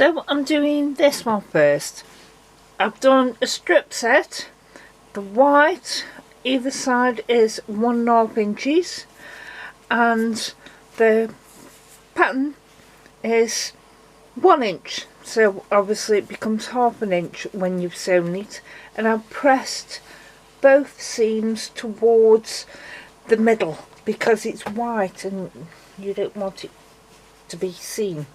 So I'm doing this one first. I've done a strip set. The white either side is 1.5 inches and the pattern is 1 inch, so obviously it becomes ½ an inch when you've sewn it, and I've pressed both seams towards the middle because it's white and you don't want it to be seen.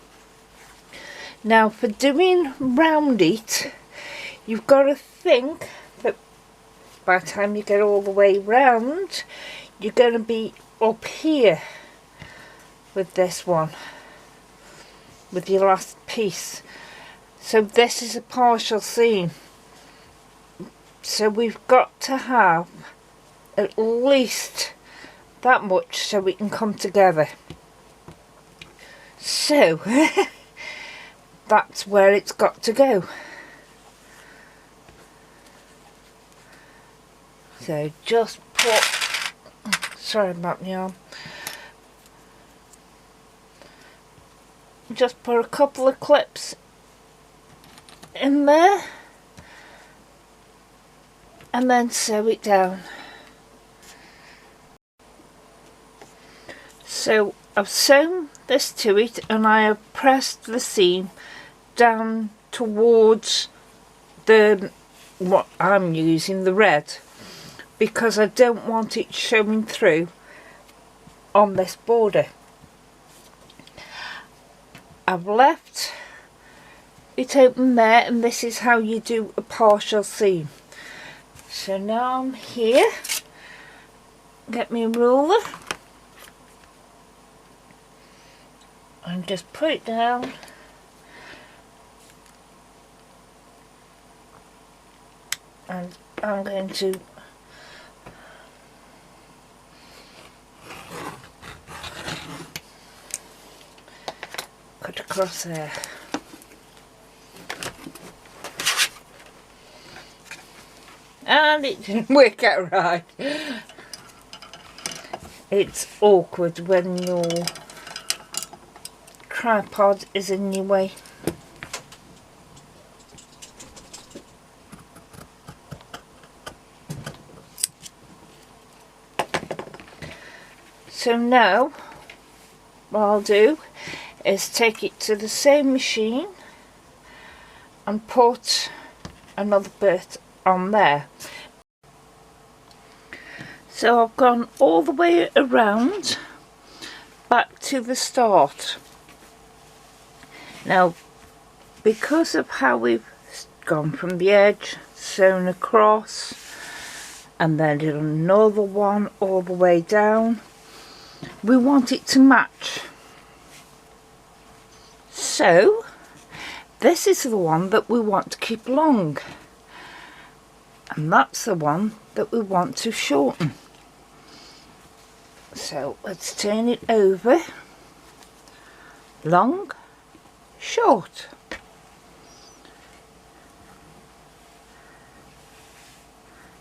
Now for doing round it, you've got to think that by the time you get all the way round, you're going to be up here with this one, with your last piece. So this is a partial seam, so we've got to have at least that much so we can come together. So that's where it's got to go. So just put, sorry about my arm, just put a couple of clips in there and then sew it down. So I've sewn this to it and I have pressed the seam down towards the, what I'm using, the red, because I don't want it showing through on this border. I've left it open there, and this is how you do a partial seam. So now I'm here, get me a ruler and just put it down and I'm going to cut across there. And it didn't work out right. It's awkward when your tripod is in your way. So now what I'll do is take it to the same machine and put another bit on there. So I've gone all the way around back to the start. Now because of how we've gone from the edge, sewn across and then did another one all the way down, we want it to match. So this is the one that we want to keep long, and that's the one that we want to shorten. So let's turn it over, long, short.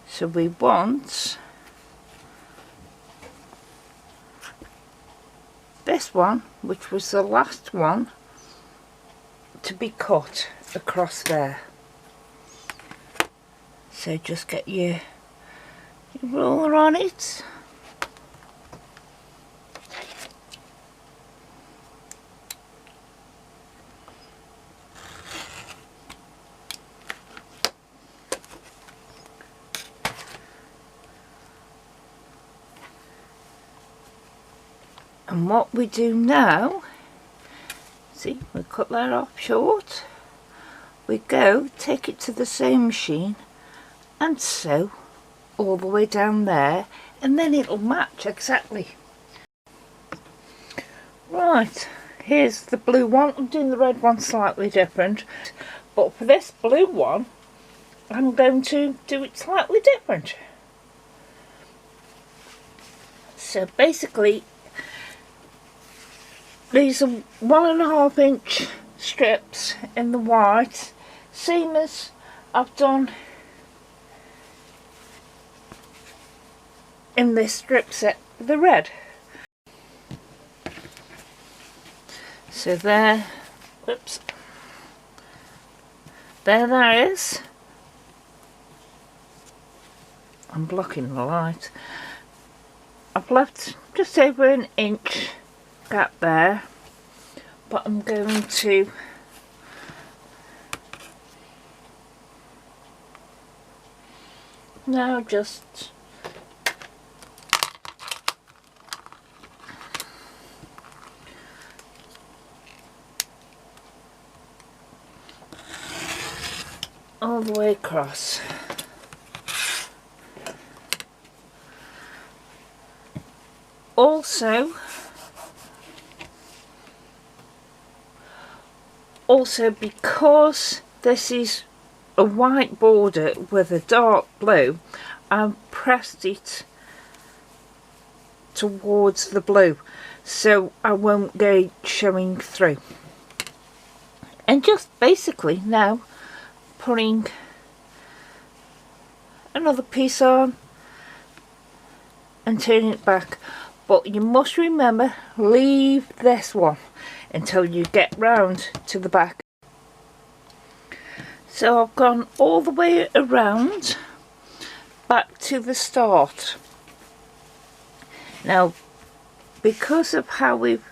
So we want this one, which was the last one, to be cut across there. So just get your ruler on it. And what we do now, see, we cut that off short, we go, take it to the same machine and sew all the way down there, and then it'll match exactly. Right, here's the blue one. I'm doing the red one slightly different, but for this blue one I'm going to do it slightly different. So basically these are 1.5 inch strips in the white, same as I've done in this strip set with the red. So there, whoops, there that is. I'm blocking the light. I've left just over an inch gap there, but I'm going to now just all the way across. Also because this is a white border with a dark blue, I've pressed it towards the blue so I won't get showing through. And just basically now putting another piece on and turning it back, but you must remember, leave this one until you get round to the back. So I've gone all the way around back to the start. Now, because of how we've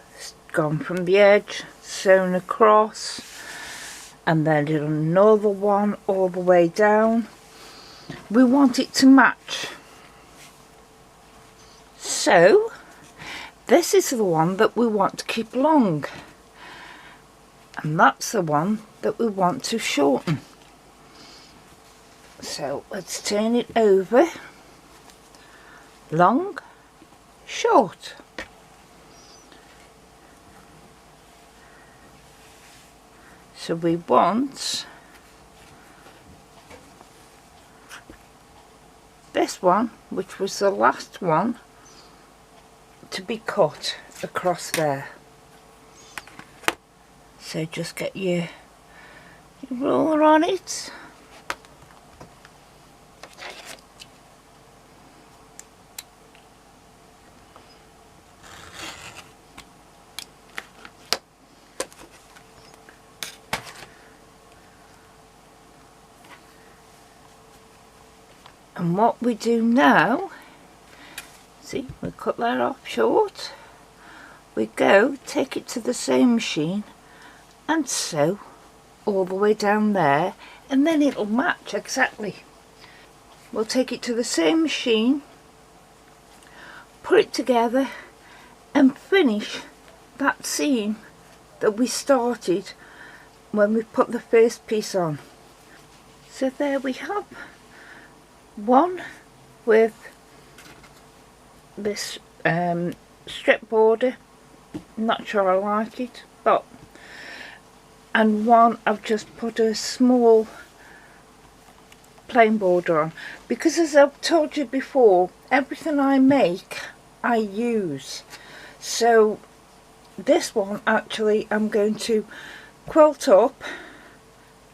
gone from the edge, sewn across, and then did another one all the way down, we want it to match. So this is the one that we want to keep long, and that's the one that we want to shorten. So let's turn it over. Long, short. So we want this one, which was the last one, to be cut across there. So just get your ruler on it. And what we do now, see, we cut that off short, we go take it to the sewing machine and sew all the way down there, and then it'll match exactly. We'll take it to the sewing machine, put it together and finish that seam that we started when we put the first piece on. So there we have one with this strip border. Not sure I like it, but, and one I've just put a small plain border on, because as I've told you before, everything I make I use. So this one actually I'm going to quilt up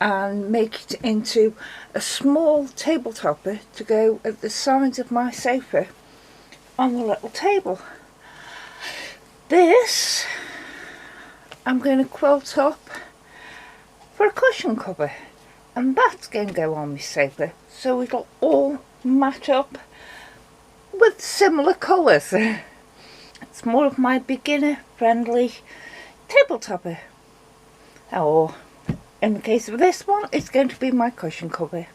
and make it into a small table topper to go at the sides of my sofa on the little table. This I'm going to quilt up for a cushion cover, and that's going to go on my sofa, so it'll all match up with similar colours. It's more of my beginner friendly table topper, or in the case of this one, it's going to be my cushion cover.